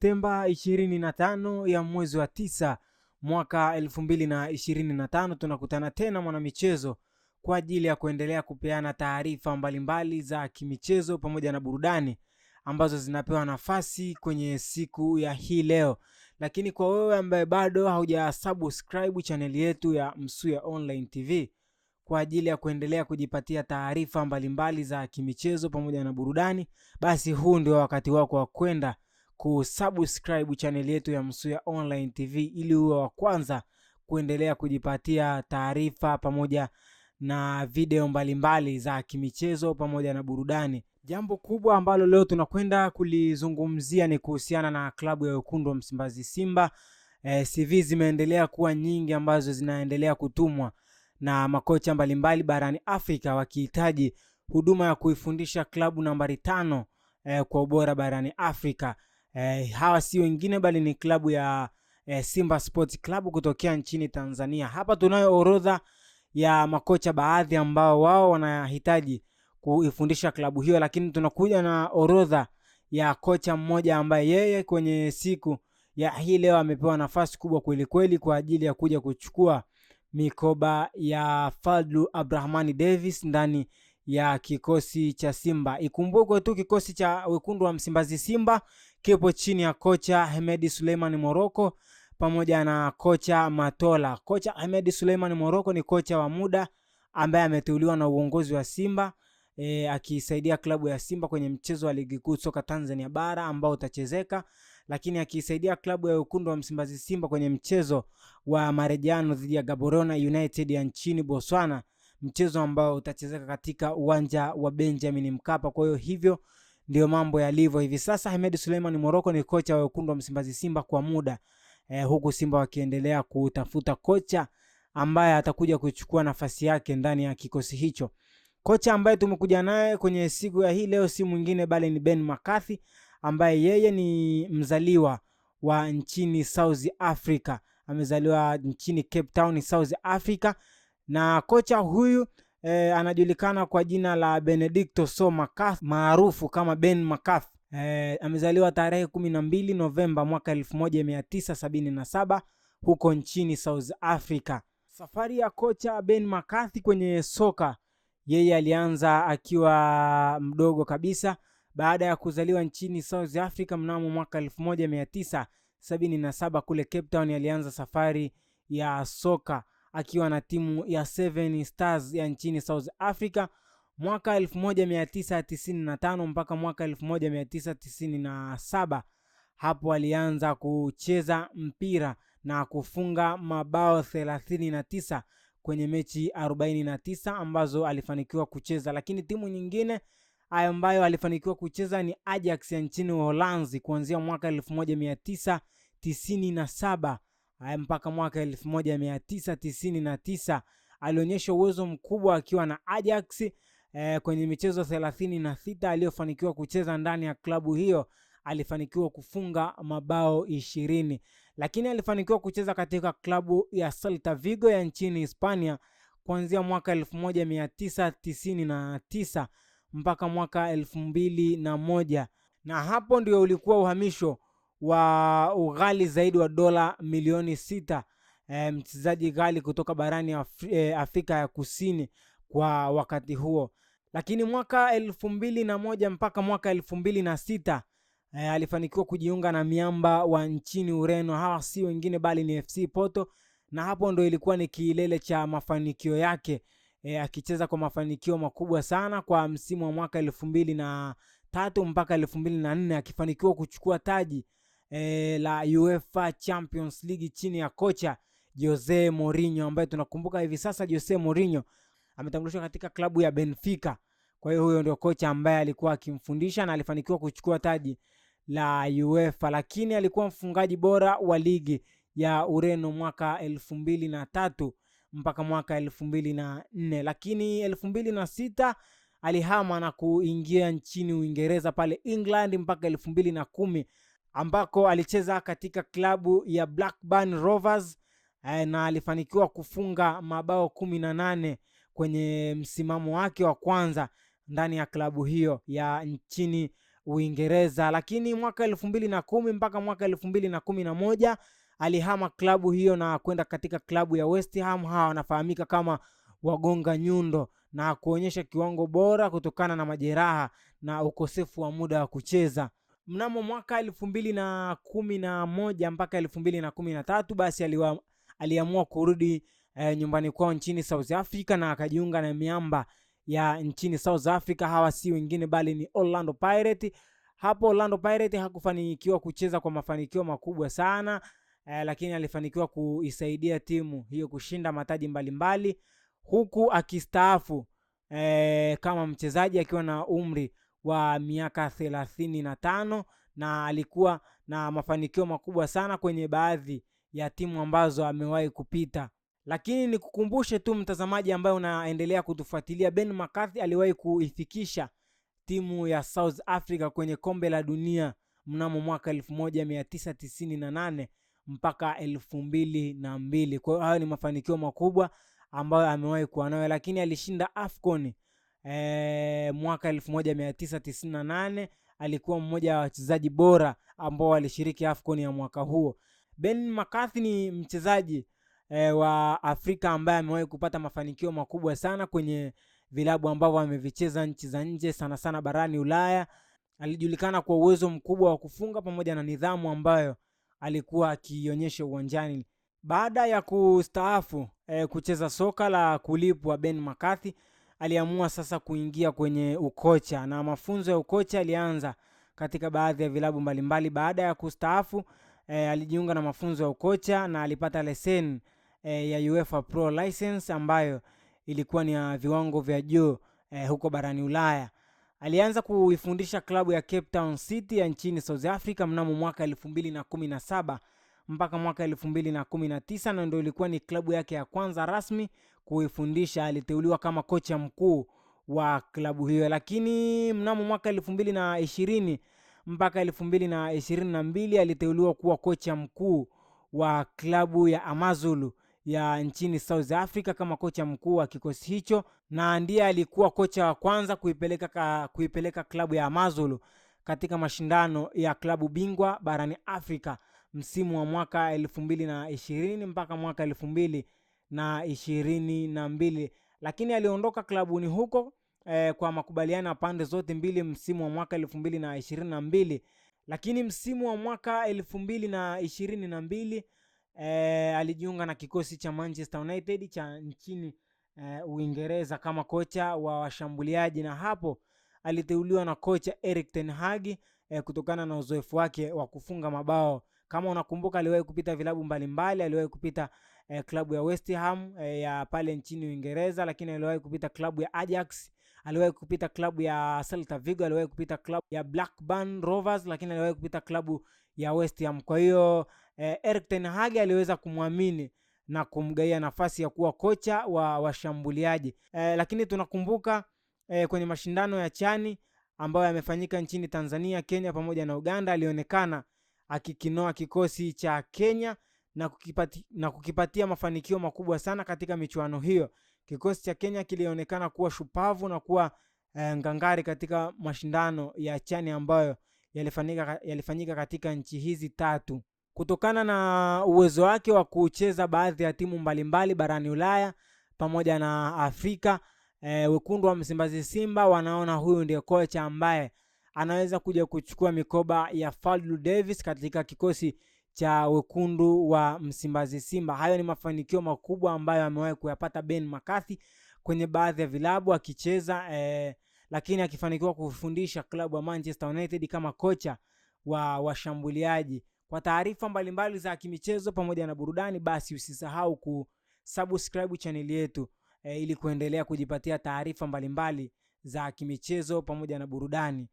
Septemba 25 ya mwezi wa 9 mwaka 2025 tunakutana tena mwanamichezo kwa ajili ya kuendelea kupeana taarifa mbalimbali za kimichezo pamoja na burudani ambazo zinapewa nafasi kwenye siku ya hii leo. Lakini kwa wewe ambaye bado haujasubscribe channel yetu ya Msuya Online TV kwa ajili ya kuendelea kujipatia taarifa mbalimbali za kimichezo pamoja na burudani, basi huu ndio wakati wako wa kwenda kusubscribe channel yetu ya Msuya Online TV ili uwe wa kwanza kuendelea kujipatia taarifa pamoja na video mbalimbali za kimichezo pamoja na burudani. Jambo kubwa ambalo leo tunakwenda kulizungumzia ni kuhusiana na klabu ya wekundu wa Msimbazi Simba. CV zimeendelea kuwa nyingi ambazo zinaendelea kutumwa na makocha mbalimbali barani Afrika wakihitaji huduma ya kuifundisha klabu nambari 5 kwa ubora barani Afrika. Hawa si wengine bali ni klabu ya Simba Sports Club kutokea nchini Tanzania. Hapa tunayo orodha ya makocha baadhi ambao wao wanahitaji kuifundisha klabu hiyo, lakini tunakuja na orodha ya kocha mmoja ambaye yeye kwenye siku ya hii leo amepewa nafasi kubwa kweli kweli kwa ajili ya kuja kuchukua mikoba ya Fadlu Abrahmani Davis ndani ya kikosi cha Simba. Ikumbukwe tu kikosi cha wekundu wa Msimbazi Simba kipo chini ya kocha Hemedi Suleiman Moroko pamoja na kocha Matola. Kocha Hemedi Suleiman Moroko ni kocha wa muda ambaye ameteuliwa na uongozi wa Simba akisaidia klabu ya Simba kwenye mchezo wa ligi kuu soka Tanzania bara ambao utachezeka, lakini akisaidia klabu ya wekundu wa Msimbazi Simba kwenye mchezo wa marejano dhidi ya Gaborone United ya nchini Botswana, mchezo ambao utachezeka katika uwanja wa Benjamin Mkapa. Kwa hiyo hivyo ndio mambo yalivyo hivi sasa. Hemedi Suleiman Moroko ni kocha wa wekundu wa Msimbazi Simba kwa muda, huku Simba wakiendelea kutafuta kocha ambaye atakuja kuchukua nafasi yake ndani ya kikosi hicho. Kocha ambaye tumekuja naye kwenye siku ya hii leo si mwingine bali ni Ben McCarthy ambaye yeye ni mzaliwa wa nchini South Africa. Amezaliwa nchini Cape Town, South Africa, na kocha huyu anajulikana kwa jina la Benedicto So McCarthy maarufu kama Ben McCarthy. Amezaliwa tarehe 12 Novemba mwaka 1977 huko nchini South Africa. Safari ya kocha Ben McCarthy kwenye soka, yeye alianza akiwa mdogo kabisa. Baada ya kuzaliwa nchini South Africa mnamo mwaka 1977 kule Cape Town, alianza safari ya soka akiwa na timu ya Seven Stars ya nchini South Africa mwaka 1995 mpaka mwaka 1997. Hapo alianza kucheza mpira na kufunga mabao 39 kwenye mechi 49 ambazo alifanikiwa kucheza. Lakini timu nyingine ambayo alifanikiwa kucheza ni Ajax ya nchini Uholanzi kuanzia mwaka 1997 mpaka mwaka 1999. Alionyesha uwezo mkubwa akiwa na Ajax kwenye michezo 36 aliyofanikiwa kucheza ndani ya klabu hiyo. Alifanikiwa kufunga mabao 20, lakini alifanikiwa kucheza katika klabu ya Celta Vigo ya nchini Hispania kuanzia mwaka 1999 mpaka mwaka 2001, na hapo ndio ulikuwa uhamisho wa ughali zaidi wa dola milioni 6. Mchezaji ghali kutoka barani Afrika ya Kusini kwa wakati huo. Lakini mwaka 2001 mpaka mwaka 2006 alifanikiwa kujiunga na miamba wa nchini Ureno. Hawa si wengine bali ni FC Porto, na hapo ndo ilikuwa ni kilele cha mafanikio yake, akicheza kwa mafanikio makubwa sana kwa msimu wa mwaka 2003 mpaka 2004, akifanikiwa kuchukua taji la UEFA Champions League chini ya kocha Jose Mourinho, ambaye tunakumbuka hivi sasa Jose Mourinho ametambulishwa katika klabu ya Benfica. Kwa hiyo huyo ndio kocha ambaye alikuwa akimfundisha na alifanikiwa kuchukua taji la UEFA. Lakini alikuwa mfungaji bora wa ligi ya Ureno mwaka 2003 mpaka mwaka 2004. Lakini 2006 alihama na kuingia nchini Uingereza pale England mpaka 2010 ambako alicheza katika klabu ya Blackburn Rovers na alifanikiwa kufunga mabao 18 kwenye msimamo wake wa kwanza ndani ya klabu hiyo ya nchini Uingereza, lakini mwaka 2010 mpaka mwaka 2011 alihama klabu hiyo na kwenda katika klabu ya West Ham. Hawa wanafahamika kama wagonga nyundo, na kuonyesha kiwango bora kutokana na majeraha na ukosefu wa muda wa kucheza. Mnamo mwaka 2011 mpaka 2013 basi aliamua kurudi nyumbani kwao nchini South Africa na akajiunga na miamba ya nchini South Africa. Hawa si wengine bali ni Orlando Pirates. Hapo Orlando Pirates hakufanikiwa kucheza kwa mafanikio makubwa sana, lakini alifanikiwa kuisaidia timu hiyo kushinda mataji mbalimbali, huku akistaafu kama mchezaji akiwa na umri wa miaka 35, na alikuwa na mafanikio makubwa sana kwenye baadhi ya timu ambazo amewahi kupita. Lakini nikukumbushe tu mtazamaji ambaye unaendelea kutufuatilia, Ben McCarthy aliwahi kuifikisha timu ya South Africa kwenye kombe la dunia mnamo mwaka 1998 mpaka 2002. Kwa hiyo hayo ni mafanikio makubwa ambayo amewahi kuwa nayo, lakini alishinda AFCON mwaka 1998. Alikuwa mmoja wa wachezaji bora ambao walishiriki AFCON ya mwaka huo. Ben McCarthy ni mchezaji wa Afrika ambaye amewahi kupata mafanikio makubwa sana kwenye vilabu ambavyo amevicheza nchi za nje, sana sana barani Ulaya. Alijulikana kwa uwezo mkubwa wa kufunga pamoja na nidhamu ambayo alikuwa akionyesha uwanjani. Baada ya kustaafu kucheza soka la kulipwa, Ben McCarthy aliamua sasa kuingia kwenye ukocha, na mafunzo ya ukocha alianza katika baadhi ya vilabu mbalimbali. Baada ya kustaafu alijiunga na mafunzo ya ukocha na alipata leseni ya UEFA Pro License ambayo ilikuwa ni ya viwango vya juu huko barani Ulaya. Alianza kuifundisha klabu ya Cape Town City ya nchini South Africa mnamo mwaka 2017 mpaka mwaka 2019, na ndio ilikuwa ni klabu yake ya kwanza rasmi kuifundisha. Aliteuliwa kama kocha mkuu wa klabu hiyo, lakini mnamo mwaka 2020 mpaka 2022 aliteuliwa kuwa kocha mkuu wa klabu ya AmaZulu ya nchini South Africa kama kocha mkuu wa kikosi hicho, na ndiye alikuwa kocha wa kwanza kuipeleka klabu ya AmaZulu katika mashindano ya klabu bingwa barani Afrika msimu wa mwaka 2020 mpaka mwaka 2022, lakini aliondoka klabuni huko kwa makubaliano ya pande zote mbili msimu wa mwaka 2022. Lakini msimu wa mwaka 2022 alijiunga na kikosi cha Manchester United cha nchini Uingereza kama kocha wa washambuliaji, na hapo aliteuliwa na kocha Erik ten Hag kutokana na uzoefu wake wa kufunga mabao. Kama unakumbuka, aliwahi kupita vilabu mbalimbali. Aliwahi kupita klabu ya West Ham ya pale nchini Uingereza, lakini aliwahi kupita klabu ya Ajax, aliwahi kupita klabu ya Celta Vigo, aliwahi kupita klabu ya Blackburn Rovers, lakini aliwahi kupita klabu ya West Ham. Kwa hiyo Erik ten Hag aliweza kumwamini na kumgaia nafasi ya kuwa kocha wa washambuliaji. Lakini tunakumbuka kwenye mashindano ya Chani ambayo yamefanyika nchini Tanzania, Kenya pamoja na Uganda, alionekana akikinoa kikosi cha Kenya na kukipatia mafanikio makubwa sana katika michuano hiyo. Kikosi cha Kenya kilionekana kuwa shupavu na kuwa ngangari katika mashindano ya Chani ambayo yalifanyika katika nchi hizi tatu. Kutokana na uwezo wake wa kucheza baadhi ya timu mbalimbali barani Ulaya pamoja na Afrika, wekundu wa Msimbazi Simba wanaona huyu ndiye kocha ambaye anaweza kuja kuchukua mikoba ya Fadlu Davis katika kikosi cha wekundu wa Msimbazi Simba. Hayo ni mafanikio makubwa ambayo amewahi kuyapata Ben McCarthy kwenye baadhi ya vilabu akicheza, lakini akifanikiwa kufundisha klabu ya Manchester United kama kocha wa washambuliaji. Kwa taarifa mbalimbali za kimichezo pamoja na burudani, basi usisahau kusubscribe channel yetu ili kuendelea kujipatia taarifa mbalimbali za kimichezo pamoja na burudani.